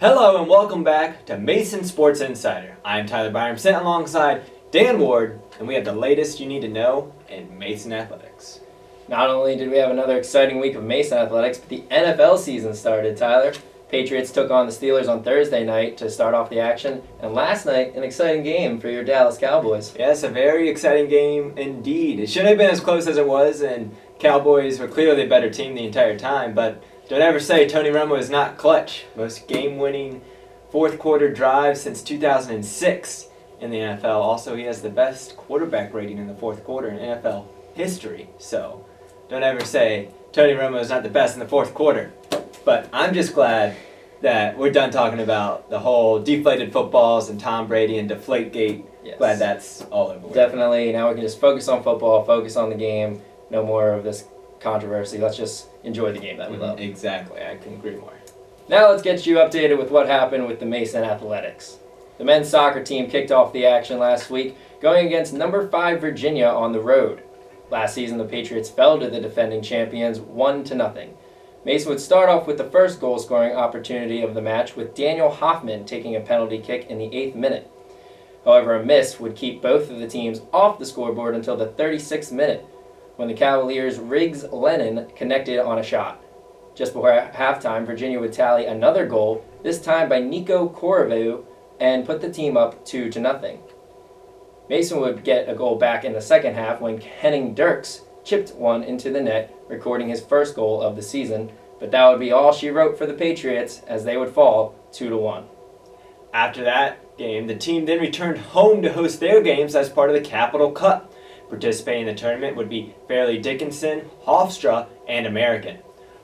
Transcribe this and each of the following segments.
Hello and welcome back to Mason Sports Insider. I'm Tyler Byram, sitting alongside Dan Ward, and we have the latest you need to know in Mason athletics. Not only did we have another exciting week of Mason athletics, but the NFL season started, Tyler. Patriots took on the Steelers on Thursday night to start off the action, and last night, an exciting game for your Dallas Cowboys. Yes, a very exciting game indeed. It shouldn't have been as close as it was, and Cowboys were clearly the better team the entire time, but don't ever say Tony Romo is not clutch. Most game-winning fourth quarter drive since 2006 in the NFL. Also, he has the best quarterback rating in the fourth quarter in NFL history. So don't ever say Tony Romo is not the best in the fourth quarter. But I'm just glad that we're done talking about the whole deflated footballs and Tom Brady and Deflategate. Yes. Glad that's all over with. Definitely. Now we can just focus on football, focus on the game. No more of this controversy. Let's just enjoy the game that we love. Exactly. I couldn't agree more. Now let's get you updated with what happened with the Mason Athletics. The men's soccer team kicked off the action last week, going against number 5 Virginia on the road. Last season, the Patriots fell to the defending champions 1-0. Mason would start off with the first goal-scoring opportunity of the match, with Daniel Hoffman taking a penalty kick in the 8th minute. However, a miss would keep both of the teams off the scoreboard until the 36th minute, when the Cavaliers' Riggs Lennon connected on a shot. Just before halftime, Virginia would tally another goal, this time by Nico Corriveau, and put the team up 2-0. Mason would get a goal back in the second half when Henning Dirks chipped one into the net, recording his first goal of the season, but that would be all she wrote for the Patriots as they would fall 2-1. After that game, the team then returned home to host their games as part of the Capital Cup. Participating in the tournament would be Fairleigh Dickinson, Hofstra, and American.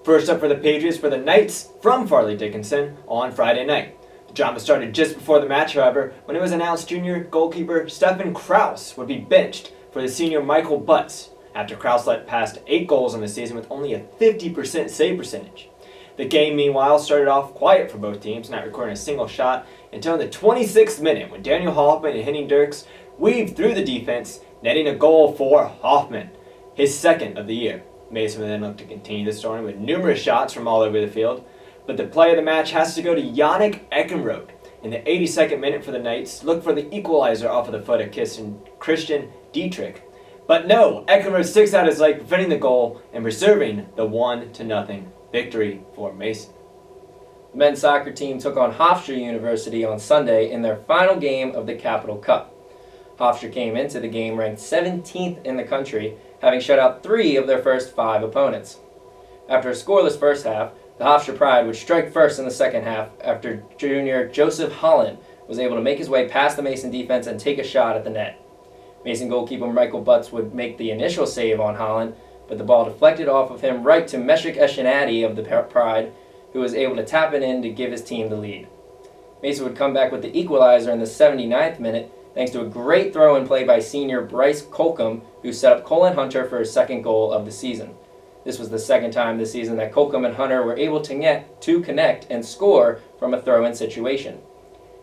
First up for the Patriots were the Knights from Fairleigh Dickinson on Friday night. The drama started just before the match, however, when it was announced junior goalkeeper Stephen Kraus would be benched for the senior Michael Butts after Kraus let past 8 goals in the season with only a 50% save percentage. The game, meanwhile, started off quiet for both teams, not recording a single shot until in the 26th minute when Daniel Hoffman and Henning Dirks weaved through the defense, netting a goal for Hoffman, his second of the year. Mason would then look to continue the story with numerous shots from all over the field, but the play of the match has to go to Yannick Eckenrode. In the 82nd minute for the Knights, look for the equalizer off of the foot of Christian Dietrich. But no, Eckenrode sticks out his leg, preventing the goal and preserving the 1-0 victory for Mason. The men's soccer team took on Hofstra University on Sunday in their final game of the Capital Cup. Hofstra came into the game ranked 17th in the country, having shut out 3 of their first 5 opponents. After a scoreless first half, the Hofstra Pride would strike first in the second half after junior Joseph Holland was able to make his way past the Mason defense and take a shot at the net. Mason goalkeeper Michael Butts would make the initial save on Holland, but the ball deflected off of him right to Meshik Eshanati of the Pride, who was able to tap it in to give his team the lead. Mason would come back with the equalizer in the 79th minute, thanks to a great throw-in play by senior Bryce Colcom, who set up Colin Hunter for his second goal of the season. This was the second time this season that Colcom and Hunter were able to connect and score from a throw-in situation.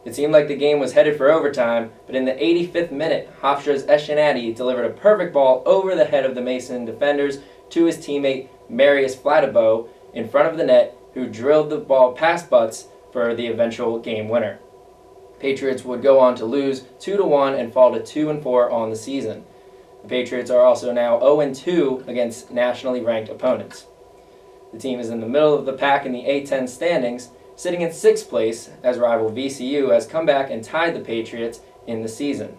It seemed like the game was headed for overtime, but in the 85th minute, Hofstra's Eshanati delivered a perfect ball over the head of the Mason defenders to his teammate Marius Flatabeau in front of the net, who drilled the ball past Butts for the eventual game winner. Patriots would go on to lose 2-1 and fall to 2-4 on the season. The Patriots are also now 0-2 against nationally ranked opponents. The team is in the middle of the pack in the A10 standings, sitting in 6th place as rival VCU has come back and tied the Patriots in the season.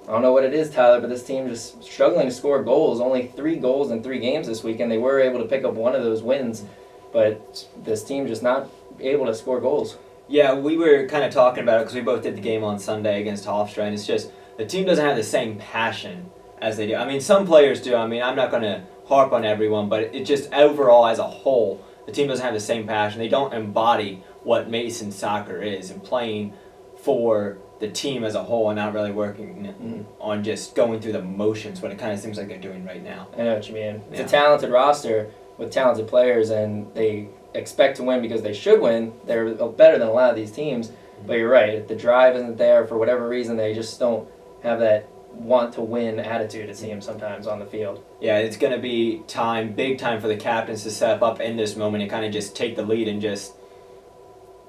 I don't know what it is, Tyler, but this team just struggling to score goals. Only 3 goals in 3 games this weekend. They were able to pick up one of those wins, but this team just not able to score goals. Yeah, we were kind of talking about it because we both did the game on Sunday against Hofstra, and it's just the team doesn't have the same passion as they do. I mean, some players do. I mean, I'm not going to harp on everyone, but it just overall as a whole, the team doesn't have the same passion. They don't embody what Mason soccer is and playing for the team as a whole and not really working on just going through the motions, what it kind of seems like they're doing right now. I know what you mean. It's a talented roster with talented players, and they expect to win because they should win. They're better than a lot of these teams, but you're right. If the drive isn't there for whatever reason, they just don't have that want to win attitude, it seems, sometimes on the field. Yeah, it's going to be big time for the captains to step up in this moment and kind of just take the lead and just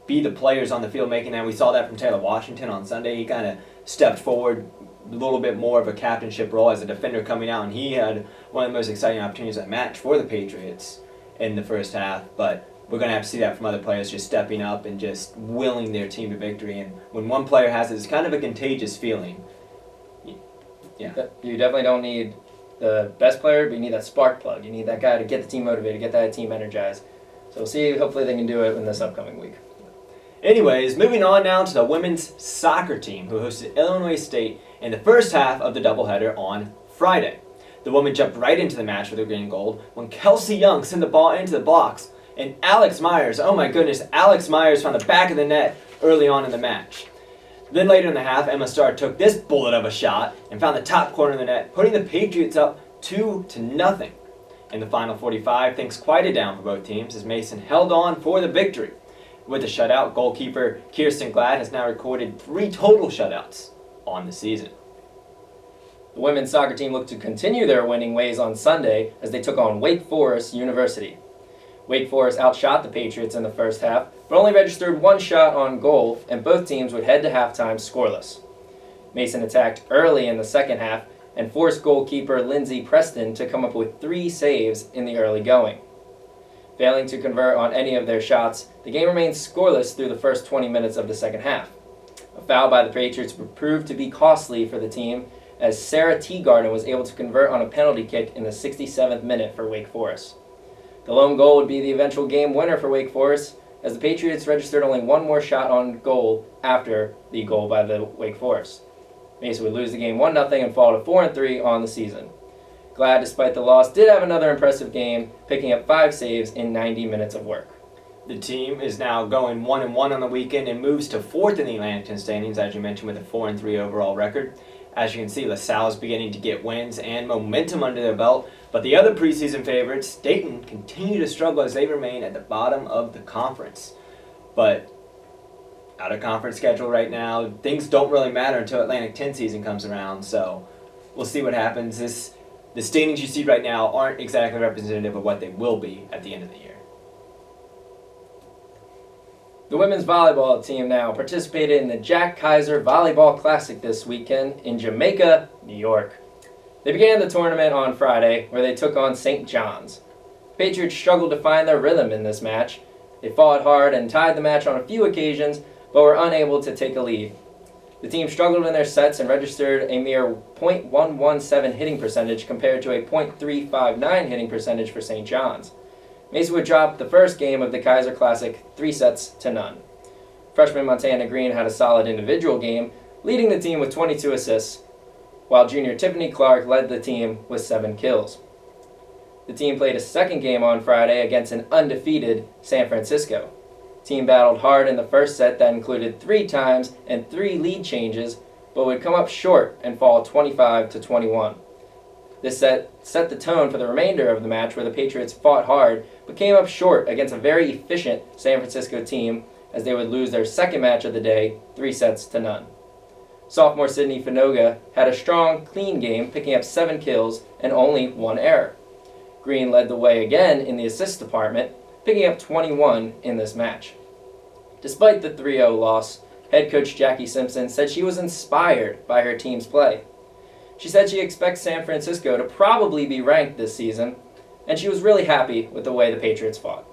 be the players on the field making that. We saw that from Taylor Washington on Sunday. He kind of stepped forward a little bit more of a captainship role as a defender coming out, and he had one of the most exciting opportunities at match for the Patriots in the first half. But we're going to have to see that from other players just stepping up and just willing their team to victory. And when one player has it, it's kind of a contagious feeling. Yeah. You definitely don't need the best player, but you need that spark plug. You need that guy to get the team motivated, get that team energized. So we'll see. Hopefully they can do it in this upcoming week. Anyways, moving on now to the women's soccer team, who hosted Illinois State in the first half of the doubleheader on Friday. The women jumped right into the match with her green and gold when Kelsey Young sent the ball into the box, and Alex Myers, oh my goodness, Alex Myers found the back of the net early on in the match. Then later in the half, Emma Starr took this bullet of a shot and found the top corner of the net, putting the Patriots up 2-0. In the final 45, things quieted down for both teams as Mason held on for the victory. With the shutout, goalkeeper Kirsten Glad has now recorded 3 total shutouts on the season. The women's soccer team looked to continue their winning ways on Sunday as they took on Wake Forest University. Wake Forest outshot the Patriots in the first half, but only registered 1 shot on goal, and both teams would head to halftime scoreless. Mason attacked early in the second half and forced goalkeeper Lindsey Preston to come up with 3 saves in the early going. Failing to convert on any of their shots, the game remained scoreless through the first 20 minutes of the second half. A foul by the Patriots would prove to be costly for the team, as Sarah Teagarden was able to convert on a penalty kick in the 67th minute for Wake Forest. The lone goal would be the eventual game winner for Wake Forest, as the Patriots registered only 1 more shot on goal after the goal by the Wake Forest. Mason would lose the game 1-0 and fall to 4-3 on the season. Glad, despite the loss, did have another impressive game, picking up 5 saves in 90 minutes of work. The team is now going 1-1 on the weekend and moves to 4th in the Atlantic standings, as you mentioned, with a 4-3 overall record. As you can see, LaSalle is beginning to get wins and momentum under their belt, but the other preseason favorites, Dayton, continue to struggle as they remain at the bottom of the conference. But out of conference schedule right now, things don't really matter until Atlantic 10 season comes around, so we'll see what happens. The standings you see right now aren't exactly representative of what they will be at the end of the year. The women's volleyball team now participated in the Jack Kaiser Volleyball Classic this weekend in Jamaica, New York. They began the tournament on Friday, where they took on St. John's. The Patriots struggled to find their rhythm in this match. They fought hard and tied the match on a few occasions, but were unable to take a lead. The team struggled in their sets and registered a mere .117 hitting percentage compared to a .359 hitting percentage for St. John's. Mason would drop the first game of the Kaiser Classic 3-0. Freshman Montana Green had a solid individual game, leading the team with 22 assists, while junior Tiffany Clark led the team with 7 kills. The team played a second game on Friday against an undefeated San Francisco. The team battled hard in the first set that included 3 times and 3 lead changes, but would come up short and fall 25-21. This set the tone for the remainder of the match, where the Patriots fought hard but came up short against a very efficient San Francisco team, as they would lose their second match of the day 3-0. Sophomore Sydney Finoga had a strong, clean game, picking up 7 kills and only 1 error. Green led the way again in the assist department, picking up 21 in this match. Despite the 3-0 loss, head coach Jackie Simpson said she was inspired by her team's play. She said she expects San Francisco to probably be ranked this season, and she was really happy with the way the Patriots fought.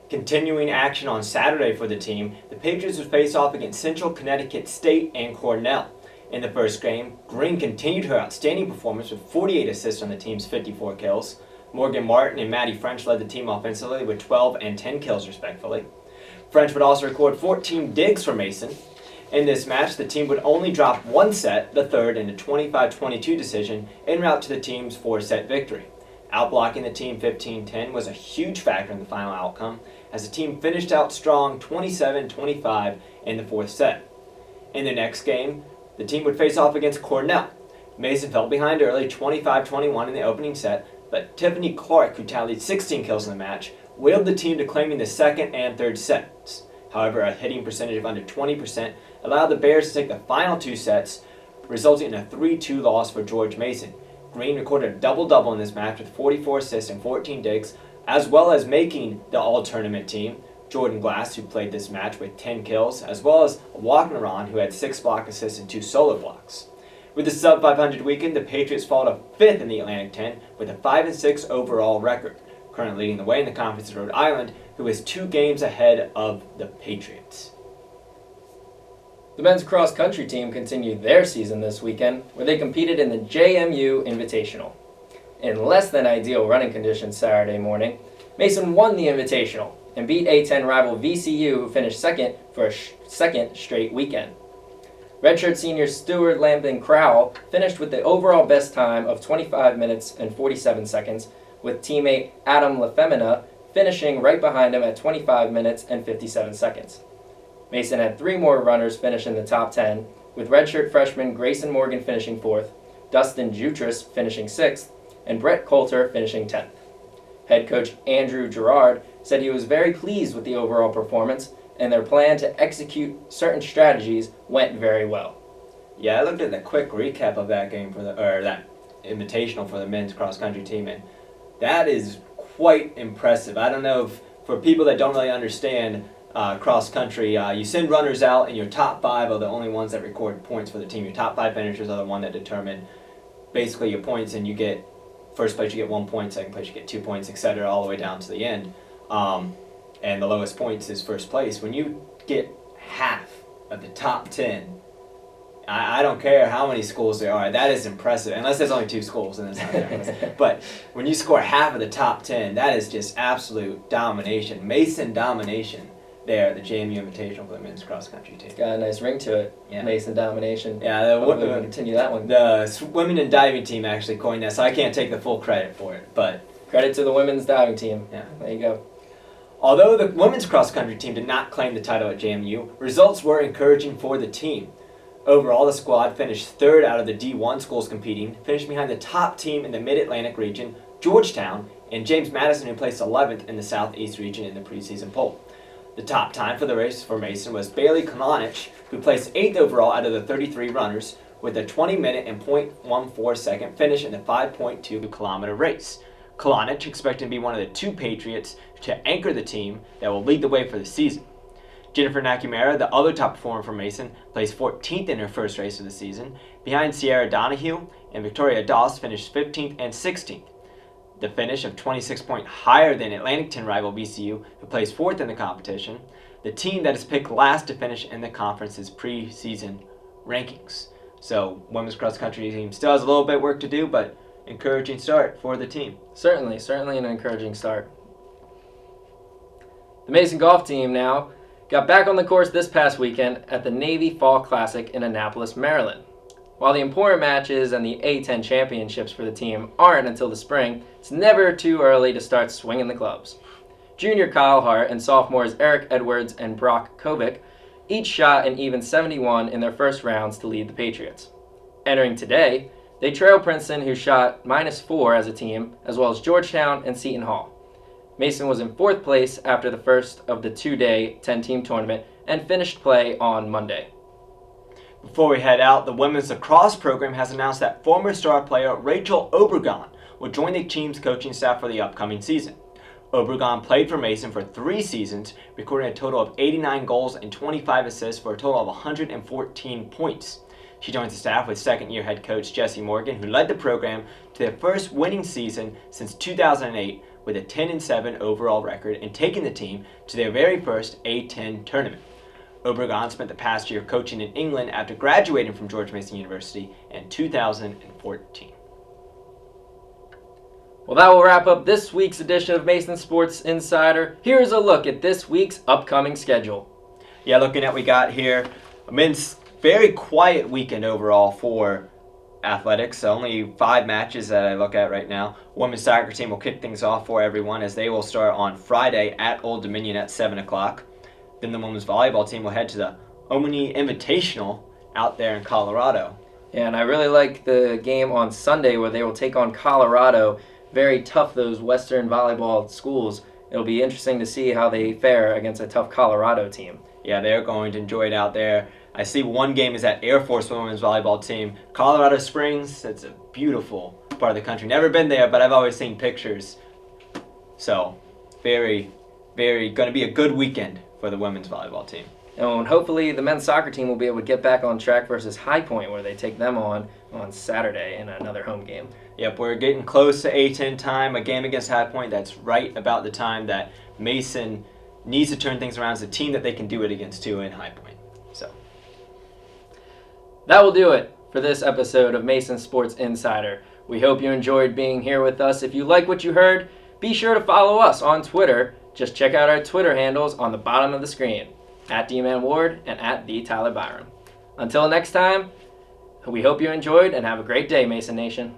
Continuing action on Saturday for the team, the Patriots would face off against Central Connecticut State and Cornell. In the first game, Green continued her outstanding performance with 48 assists on the team's 54 kills. Morgan Martin and Maddie French led the team offensively with 12 and 10 kills respectively. French would also record 14 digs for Mason. In this match, the team would only drop 1 set, the third, in a 25-22 decision, en route to the team's 4-set victory. Outblocking the team 15-10 was a huge factor in the final outcome, as the team finished out strong 27-25 in the 4th set. In the next game, the team would face off against Cornell. Mason fell behind early 25-21 in the opening set, but Tiffany Clark, who tallied 16 kills in the match, willed the team to claiming the second and third sets. However, a hitting percentage of under 20% allowed the Bears to take the final 2 sets, resulting in a 3-2 loss for George Mason. Green recorded a double-double in this match with 44 assists and 14 digs, as well as making the all-tournament team, Jordan Glass, who played this match with 10 kills, as well as Wagneron, who had 6 block assists and 2 solo blocks. With the sub-500 weekend, the Patriots fall to 5th in the Atlantic 10 with a 5-6 overall record. Currently leading the way in the conference is Rhode Island, who is 2 games ahead of the Patriots. The men's cross-country team continued their season this weekend, where they competed in the JMU Invitational. In less than ideal running conditions Saturday morning, Mason won the Invitational and beat A10 rival VCU, who finished second for a second straight weekend. Redshirt senior Stuart Lambden-Crowell finished with the overall best time of 25 minutes and 47 seconds, with teammate Adam Lefemina finishing right behind him at 25 minutes and 57 seconds. Mason had 3 more runners finish in the top 10, with redshirt freshman Grayson Morgan finishing 4th, Dustin Jutras finishing 6th, and Brett Coulter finishing 10th. Head coach Andrew Gerard said he was very pleased with the overall performance, and their plan to execute certain strategies went very well. Yeah, I looked at the quick recap of that game that invitational for the men's cross country team, and that is quite impressive. I don't know if for people that don't really understand cross country, you send runners out, and your top 5 are the only ones that record points for the team. Your top 5 finishers are the one that determine basically your points, and you get first place you get 1 point, second place you get 2 points, etc., all the way down to the end. And the lowest points is first place. When you get half of the top 10, I don't care how many schools there are, that is impressive. Unless there's only 2 schools, and it's not that impressive. But when you score half of the top 10, that is just absolute domination. Mason domination there at the JMU Invitational for the men's cross country team. It's got a nice ring to it. Yeah. Mason domination. Yeah, we'll continue that one. The swimming and diving team actually coined that, so I can't take the full credit for it. But credit to the women's diving team. Yeah. There you go. Although the women's cross-country team did not claim the title at JMU, results were encouraging for the team. Overall, the squad finished 3rd out of the D1 schools competing, finished behind the top team in the Mid-Atlantic region, Georgetown, and James Madison, who placed 11th in the Southeast region in the preseason poll. The top time for the race for Mason was Bailey Kalanic, who placed 8th overall out of the 33 runners, with a 20-minute and 0.14 second finish in the 5.2-kilometer race. Kalanic expected to be one of the 2 Patriots to anchor the team that will lead the way for the season. Jennifer Nakamura, the other top performer for Mason, placed 14th in her first race of the season, behind Sierra Donahue, and Victoria Doss finished 15th and 16th. The finish of 26 points higher than Atlantic 10 rival VCU, who placed 4th in the competition, the team that is picked last to finish in the conference's preseason rankings. So, women's cross country team still has a little bit of work to do, but encouraging start for the team. Certainly an encouraging start. The Mason golf team now got back on the course this past weekend at the Navy Fall Classic in Annapolis, Maryland. While the important matches and the A10 championships for the team aren't until the spring, it's never too early to start swinging the clubs. Junior Kyle Hart and sophomores Eric Edwards and Brock Kovic each shot an even 71 in their first rounds to lead the Patriots. Entering today, they trail Princeton, who shot -4 as a team, as well as Georgetown and Seton Hall. Mason was in 4th place after the first of the 2-day 10-team tournament and finished play on Monday. Before we head out, the women's lacrosse program has announced that former star player Rachel Obregon will join the team's coaching staff for the upcoming season. Obregon played for Mason for 3 seasons, recording a total of 89 goals and 25 assists for a total of 114 points. She joins the staff with second-year head coach Jesse Morgan, who led the program to their first winning season since 2008 with a 10-7 overall record and taking the team to their very first A10 tournament. Obregon spent the past year coaching in England after graduating from George Mason University in 2014. Well, that will wrap up this week's edition of Mason Sports Insider. Here's a look at this week's upcoming schedule. Yeah, looking at what we got here, a men's very quiet weekend overall for athletics. Only 5 matches that I look at right now. Women's soccer team will kick things off for everyone as they will start on Friday at Old Dominion at 7 o'clock. Then the women's volleyball team will head to the Omni Invitational out there in Colorado. Yeah, and I really like the game on Sunday where they will take on Colorado. Very tough, those Western volleyball schools. It'll be interesting to see how they fare against a tough Colorado team. Yeah, they're going to enjoy it out there. I see one game is at Air Force women's volleyball team. Colorado Springs, it's a beautiful part of the country. Never been there, but I've always seen pictures. So, very, going to be a good weekend for the women's volleyball team. And hopefully the men's soccer team will be able to get back on track versus High Point, where they take them on Saturday in another home game. Yep, we're getting close to A10 time. A game against High Point, that's right about the time that Mason needs to turn things around as a team that they can do it against too in High Point. So that will do it for this episode of Mason Sports Insider. We hope you enjoyed being here with us. If you like what you heard, be sure to follow us on Twitter. Just check out our Twitter handles on the bottom of the screen, @DManWard and @TheTylerByram. Until next time, we hope you enjoyed and have a great day, Mason Nation.